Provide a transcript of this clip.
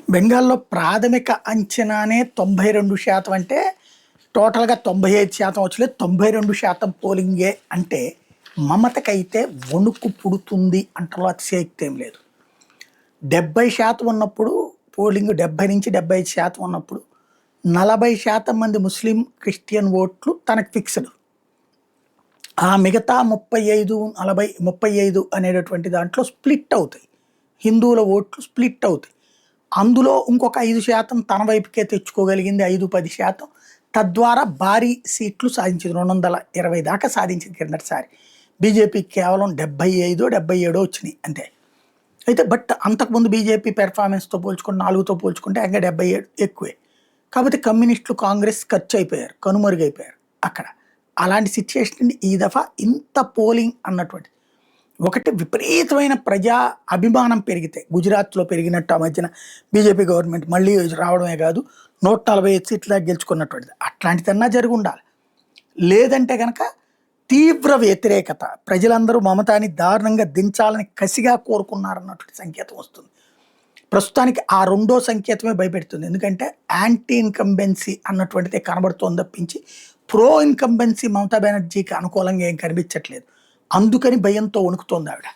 బెంగాల్లో ప్రాథమిక అంచనానే 92% అంటే టోటల్‌గా 95% వచ్చలేదు. 92% పోలింగే అంటే మమతకైతే వణుకు పుడుతుంది అంటలో అతిశయోక్తి ఏం లేదు. 70% ఉన్నప్పుడు పోలింగ్ 70-75% ఉన్నప్పుడు 40% మంది ముస్లిం, క్రిస్టియన్ ఓట్లు తనకు ఫిక్స్‌డ్. ఆ మిగతా 35, 40, 35 అనేటటువంటి దాంట్లో స్ప్లిట్ అవుతాయి. హిందువుల ఓట్లు స్ప్లిట్ అవుతాయి. అందులో ఇంకొక 5% తన వైపుకే తెచ్చుకోగలిగింది 5-10%. తద్వారా భారీ సీట్లు సాధించింది. 220 దాకా సాధించింది కిందటిసారి. బీజేపీకి కేవలం 75, 77 వచ్చినాయి అంతే. అయితే బట్ అంతకుముందు బీజేపీ పెర్ఫార్మెన్స్‌తో పోల్చుకుంటే 4తో పోల్చుకుంటే ఇంకా 77 ఎక్కువే. కాకపోతే కమ్యూనిస్టులు, కాంగ్రెస్ ఖర్చు అయిపోయారు, కనుమరుగైపోయారు అక్కడ. అలాంటి సిచ్యుయేషన్ ఈ దఫా ఇంత పోలింగ్ అన్నటువంటి ఒకటి విపరీతమైన ప్రజా అభిమానం పెరిగితే గుజరాత్లో పెరిగినట్టు ఆ మధ్యన బీజేపీ గవర్నమెంట్ మళ్ళీ రావడమే కాదు 145 సీట్ల దాకా గెలుచుకున్నటువంటిది అట్లాంటిదన్నా జరిగి ఉండాలి. లేదంటే కనుక తీవ్ర వ్యతిరేకత, ప్రజలందరూ మమతాని దారుణంగా దించాలని కసిగా కోరుకున్నారన్నటువంటి సంకేతం వస్తుంది. ప్రస్తుతానికి ఆ రెండో సంకేతమే భయపెడుతుంది. ఎందుకంటే యాంటీ ఇన్కంబెన్సీ అన్నటువంటిదే కనబడుతోంది తప్పించి ప్రో ఇన్కంబెన్సీ మమతా బెనర్జీకి అనుకూలంగా ఏం కనిపించట్లేదు. అందుకని భయంతో వణుకుతోంది ఆవిడ.